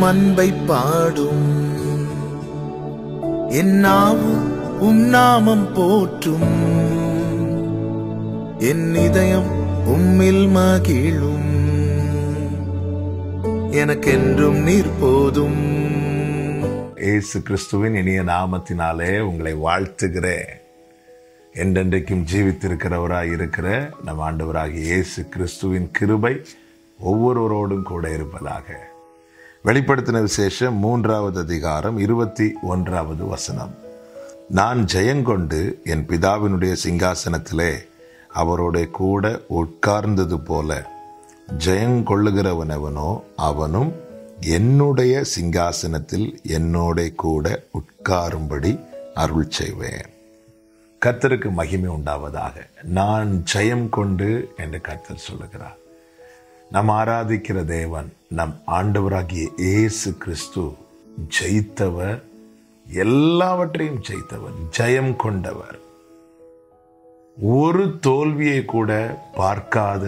அன்பை பாடும். என் நாவும் நாமம் போற்றும். என் இதயம் உம்மில் மகிழும். எனக்கென்றும் நீர் போதும். இயேசு கிறிஸ்துவின் இனிய நாமத்தினாலே உங்களை வாழ்த்துகிறேன். என்றென்றைக்கும் ஜீவித்திருக்கிறவராய் இருக்கிற நம் ஆண்டவராகிய இயேசு கிறிஸ்துவின் கிருபை ஒவ்வொருவரோடும் கூட இருப்பதாக. வெளிப்படுத்தின விசேஷம் 3வது அதிகாரம் 21வது வசனம். நான் ஜெயங்கொண்டு என் பிதாவினுடைய சிங்காசனத்திலே அவரோட கூட உட்கார்ந்தது போல ஜெயங்கொள்ளுகிறவனவனோ அவனும் என்னுடைய சிங்காசனத்தில் என்னோட கூட உட்காரும்படி அருள் செய்வேன். கர்த்தருக்கு மகிமை உண்டாவதாக. நான் ஜெயம் கொண்டு என்று கர்த்தர் சொல்லுகிறார். நாம் ஆராதிக்கிற தேவன், நம் ஆண்டவராகிய இயேசு கிறிஸ்து ஜெயித்தவர், எல்லாவற்றையும் ஜெயித்தவர், ஜெயம் கொண்டவர். ஒரு தோல்வியை கூட பார்க்காத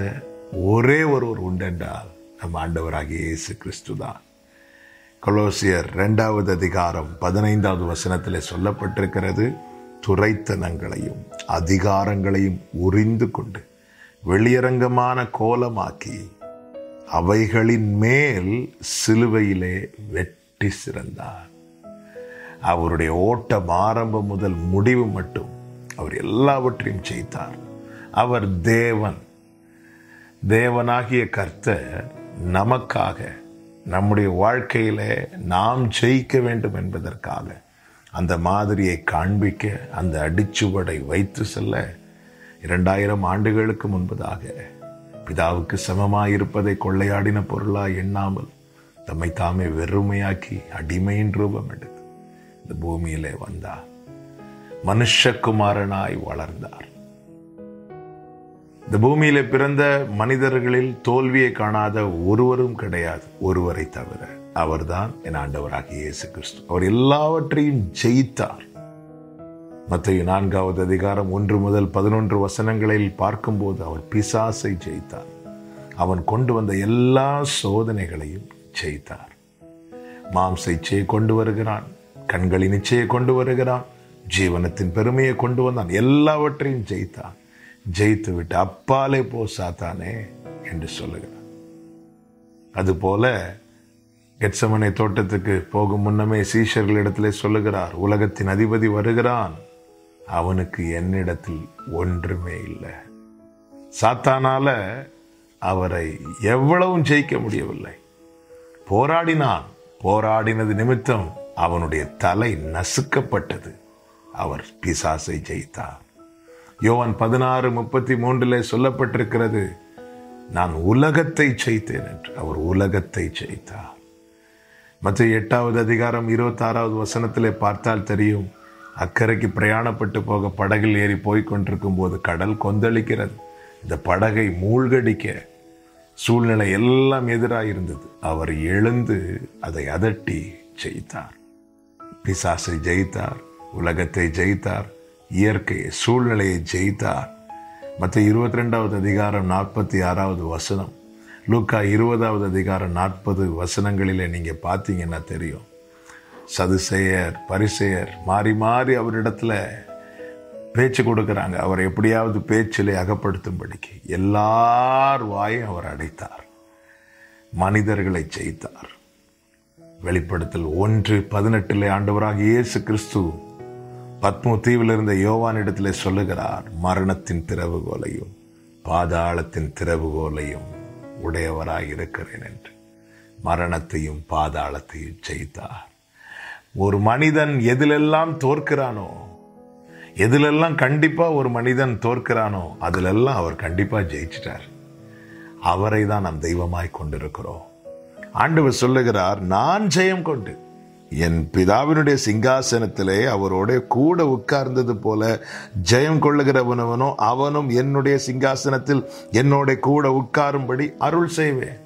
ஒரே ஒருவர் உண்டென்றால் நம் ஆண்டவராகிய இயேசு கிறிஸ்து தான். கொலோசியர் 2வது அதிகாரம் 15வது வசனத்திலே சொல்லப்பட்டிருக்கிறது, துரைத்தனங்களையும் அதிகாரங்களையும் உரிந்து கொண்டு வெளியரங்கமான கோலமாக்கி அவைகளின் மேல் சிலுவையிலே வெட்டி சிறந்தார். அவருடைய ஓட்டம் ஆரம்பம் முதல் முடிவு மட்டும் அவர் எல்லாவற்றையும் ஜெயித்தார். அவர் தேவன். தேவனாகிய கர்த்தர் நமக்காக, நம்முடைய வாழ்க்கையிலே நாம் ஜெயிக்க வேண்டும் என்பதற்காக அந்த மாதிரியை காண்பிக்க, அந்த அடிச்சுவடை வைத்து செல்ல 2000 ஆண்டுகளுக்கு முன்பதாக பிதாவுக்கு சமமாயிருப்பதை கொள்ளையாடின பொருளாய் எண்ணாமல் தம்மை தாமே வெறுமையாக்கி அடிமையின் ரூபம் எடுத்து இந்த பூமியிலே வந்தார். மனுஷகுமாரனாய் வளர்ந்தார். இந்த பூமியிலே பிறந்த மனிதர்களில் தோல்வியை காணாத ஒருவரும் கிடையாது, ஒருவரை தவிர. அவர்தான் என் ஆண்டவராகிய இயேசு கிறிஸ்து. அவர் எல்லாவற்றையும் ஜெயித்தார். மத்தேயு 4வது அதிகாரம் 1 முதல் 11 வசனங்களில் பார்க்கும்போது அவர் பிசாசை ஜெயித்தார். அவன் கொண்டு வந்த எல்லா சோதனைகளையும் ஜெயித்தார். மாம்ச இச்சையை கொண்டு வருகிறான், கண்களின் இச்சையை கொண்டு வருகிறான், ஜீவனத்தின் பெருமையை கொண்டு வந்தான். எல்லாவற்றையும் ஜெயித்தான். ஜெயித்து விட்டு அப்பாலே போ சாத்தானே என்று சொல்லுகிறான். அதுபோல கெத்சமனே தோட்டத்துக்கு போகும் முன்னமே சீஷர்களிடத்திலே சொல்லுகிறார், உலகத்தின் அதிபதி வருகிறான், அவனுக்கு என்னிடத்தில் ஒன்றுமே இல்லை. சாத்தானால அவரை எவ்வளவும் ஜெயிக்க முடியவில்லை. போராடினான். போராடினது நிமித்தம் அவனுடைய தலை நசுக்கப்பட்டது. அவர் பிசாசை ஜெயித்தார். யோவான் 16:33 சொல்லப்பட்டிருக்கிறது, நான் உலகத்தை ஜெயித்தேன் என்று. அவர் உலகத்தை ஜெயித்தார். மத்தேயு 8வது அதிகாரம் 26வது வசனத்திலே பார்த்தால் தெரியும், அக்கறைக்கு பிரயாணப்பட்டு போக படகில் ஏறி போய்கொண்டிருக்கும் போது கடல் கொந்தளிக்கிறது. இந்த படகை மூழ்கடிக்க சூழ்நிலை எல்லாம் எதிராக இருந்தது. அவர் எழுந்து அதை அதட்டி ஜெயித்தார். பிசாசை ஜெயித்தார், உலகத்தை ஜெயித்தார், இயற்கையை, சூழ்நிலையை ஜெயித்தார். மத்தேயு 22வது அதிகாரம் 46வது வசனம், லூக்கா 20வது அதிகாரம் 40 வசனங்களிலே நீங்க பார்த்தீங்கன்னா தெரியும், சதுசேயர் பரிசேயர் மாறி மாறி அவரிடத்துல பேச்சு கொடுக்கிறாங்க. அவர் எப்படியாவது பேச்சிலே அகப்படுத்தும்படிக்கு எல்லார் வாயும் அவர் அடைத்தார். மனிதர்களை ஜெயித்தார். வெளிப்படுத்தல் 1:18 ஆண்டவராகிய இயேசு கிறிஸ்து பத்மோ தீவில் இருந்த யோவானிடத்திலே சொல்லுகிறார், மரணத்தின் திறவுகோலையும் பாதாளத்தின் திறவுகோலையும் உடையவராய் இருக்கிறேன் என்று. மரணத்தையும் பாதாளத்தையும் ஜெயித்தார். ஒரு மனிதன் எதிலெல்லாம் தோற்கிறானோ, எதிலெல்லாம் கண்டிப்பா ஒரு மனிதன் தோற்கிறானோ அதிலெல்லாம் அவர் கண்டிப்பா ஜெயிச்சிட்டார். அவரை தான் நாம் தெய்வமாய் கொண்டிருக்கிறோம். ஆண்டவர் சொல்லுகிறார், நான் ஜெயம் கொண்டு என் பிதாவினுடைய சிங்காசனத்திலே அவரோட கூட உட்கார்ந்தது போல ஜெயம் கொள்ளுகிறவனவனோ அவனும் என்னுடைய சிங்காசனத்தில் என்னோட கூட உட்காரும்படி அருள் செய்வேன்.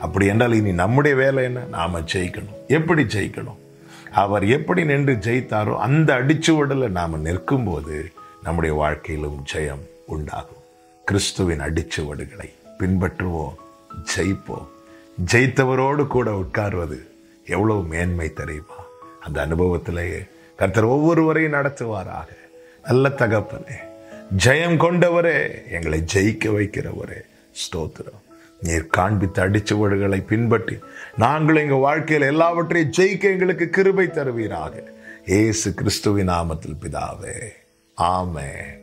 அப்படி என்றால் இனி நம்முடைய வேலை என்ன? நாம ஜெயிக்கணும். எப்படி ஜெயிக்கணும்? அவர் எப்படி நின்று ஜெயித்தாரோ அந்த அடிச்சுவடல நாம நிற்கும் போது நம்முடைய வாழ்க்கையிலும் ஜெயம் உண்டாகும். கிறிஸ்துவின் அடிச்சுவடுகளை பின்பற்றுவோம், ஜெயிப்போம். ஜெயித்தவரோடு கூட உட்கார்வது எவ்வளவு மேன்மை தெரியுமா? அந்த அனுபவத்திலேயே கர்த்தர் ஒவ்வொருவரையும் நடத்துவாராக. நல்ல தகப்பனே, ஜெயம் கொண்டவரே, எங்களை ஜெயிக்க வைக்கிறவரே, ஸ்தோத்திரம். நீர் காண்பித்த அடிச்சுவடுகளை பின்பற்றி நாங்கள் எங்கள் வாழ்க்கையில் எல்லாவற்றையும் ஜெயிக்க எங்களுக்கு கிருபை தருவீராக. இயேசு கிறிஸ்துவின் நாமத்தில் பிதாவே, ஆமென்.